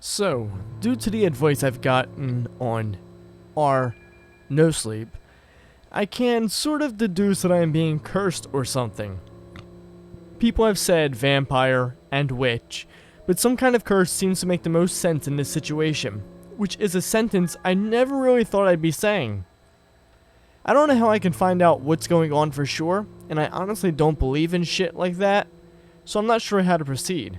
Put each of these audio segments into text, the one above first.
So, due to the advice I've gotten on our no sleep, I can sort of deduce that I am being cursed or something. People have said vampire and witch, but some kind of curse seems to make the most sense in this situation, which is a sentence I never really thought I'd be saying. I don't know how I can find out what's going on for sure, and I honestly don't believe in shit like that, so I'm not sure how to proceed.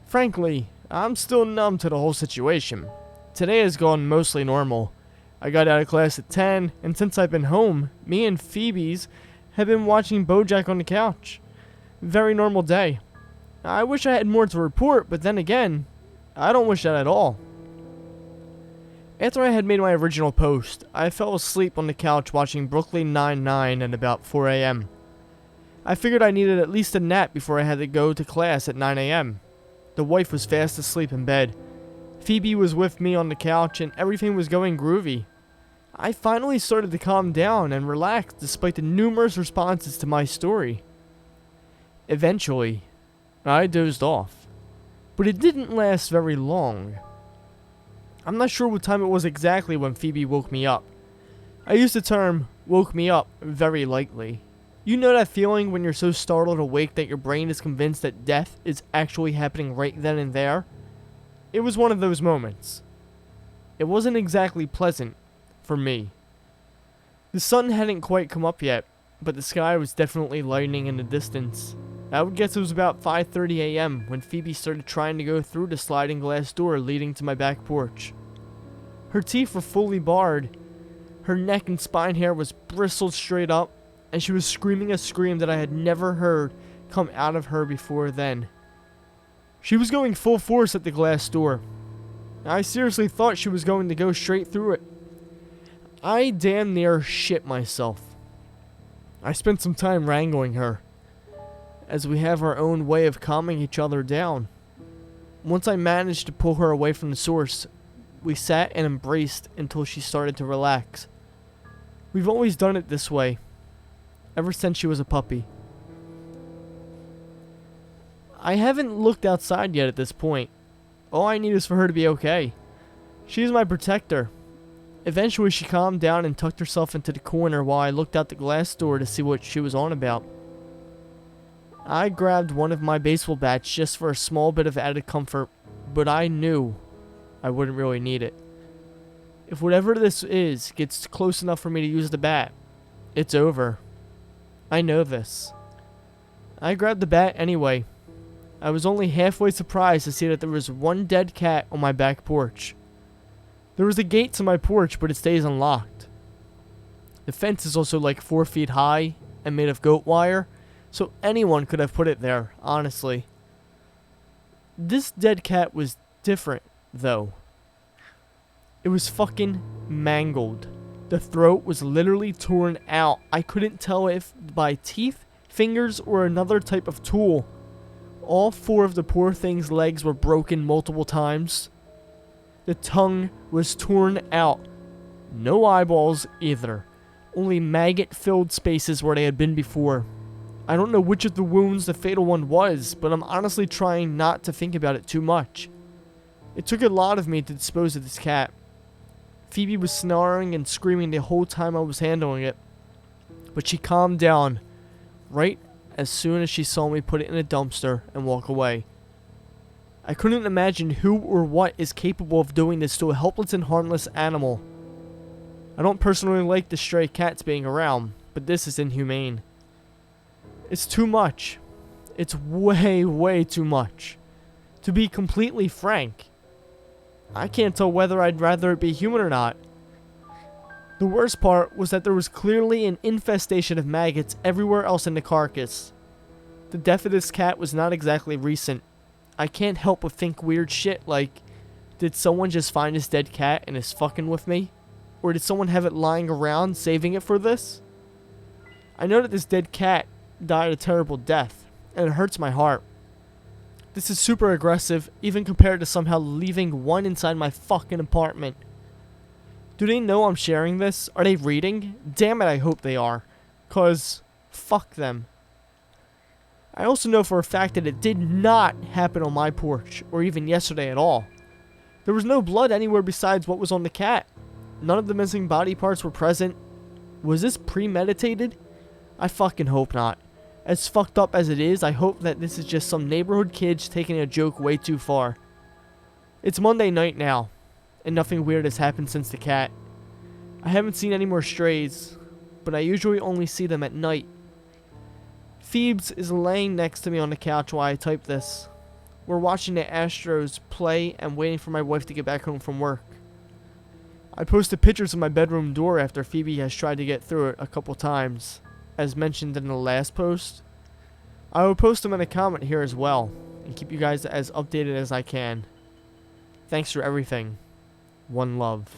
Frankly, I'm still numb to the whole situation. Today has gone mostly normal. I got out of class at 10, and since I've been home, me and Phoebe's have been watching BoJack on the couch. Very normal day. I wish I had more to report, but then again, I don't wish that at all. After I had made my original post, I fell asleep on the couch watching Brooklyn Nine-Nine at about 4 a.m. I figured I needed at least a nap before I had to go to class at 9 a.m. The wife was fast asleep in bed. Phoebe was with me on the couch and everything was going groovy. I finally started to calm down and relax despite the numerous responses to my story. Eventually, I dozed off. But it didn't last very long. I'm not sure what time it was exactly when Phoebe woke me up. I use the term woke me up very lightly. You know that feeling when you're so startled awake that your brain is convinced that death is actually happening right then and there? It was one of those moments. It wasn't exactly pleasant for me. The sun hadn't quite come up yet, but the sky was definitely lightening in the distance. I would guess it was about 5:30 a.m. when Phoebe started trying to go through the sliding glass door leading to my back porch. Her teeth were fully barred, her neck and spine hair was bristled straight up, and she was screaming a scream that I had never heard come out of her before then. She was going full force at the glass door. I seriously thought she was going to go straight through it. I damn near shit myself. I spent some time wrangling her, as we have our own way of calming each other down. Once I managed to pull her away from the source, we sat and embraced until she started to relax. We've always done it this way, ever since she was a puppy. I haven't looked outside yet at this point. All I need is for her to be okay. She's my protector. Eventually she calmed down and tucked herself into the corner while I looked out the glass door to see what she was on about. I grabbed one of my baseball bats just for a small bit of added comfort, but I knew I wouldn't really need it. If whatever this is gets close enough for me to use the bat, it's over. I know this. I grabbed the bat anyway. I was only halfway surprised to see that there was one dead cat on my back porch. There was a gate to my porch, but it stays unlocked. The fence is also like 4 feet high and made of goat wire, so anyone could have put it there, honestly. This dead cat was different, though. It was fucking mangled. The throat was literally torn out. I couldn't tell if by teeth, fingers, or another type of tool. All 4 of the poor thing's legs were broken multiple times. The tongue was torn out. No eyeballs either. Only maggot-filled spaces where they had been before. I don't know which of the wounds the fatal one was, but I'm honestly trying not to think about it too much. It took a lot of me to dispose of this cat. Phoebe was snarling and screaming the whole time I was handling it, but she calmed down right as soon as she saw me put it in a dumpster and walk away. I couldn't imagine who or what is capable of doing this to a helpless and harmless animal. I don't personally like the stray cats being around, but this is inhumane. It's too much. It's way, way too much. To be completely frank, I can't tell whether I'd rather it be human or not. The worst part was that there was clearly an infestation of maggots everywhere else in the carcass. The death of this cat was not exactly recent. I can't help but think weird shit like, did someone just find this dead cat and is fucking with me? Or did someone have it lying around saving it for this? I know that this dead cat died a terrible death, and it hurts my heart. This is super aggressive, even compared to somehow leaving one inside my fucking apartment. Do they know I'm sharing this? Are they reading? Damn it, I hope they are. 'Cause fuck them. I also know for a fact that it did not happen on my porch, or even yesterday at all. There was no blood anywhere besides what was on the cat. None of the missing body parts were present. Was this premeditated? I fucking hope not. As fucked up as it is, I hope that this is just some neighborhood kids taking a joke way too far. It's Monday night now, and nothing weird has happened since the cat. I haven't seen any more strays, but I usually only see them at night. Phoebes is laying next to me on the couch while I type this. We're watching the Astros play and waiting for my wife to get back home from work. I posted pictures of my bedroom door after Phoebe has tried to get through it a couple times, as mentioned in the last post. I will post them in a comment here as well, and keep you guys as updated as I can. Thanks for everything. One love.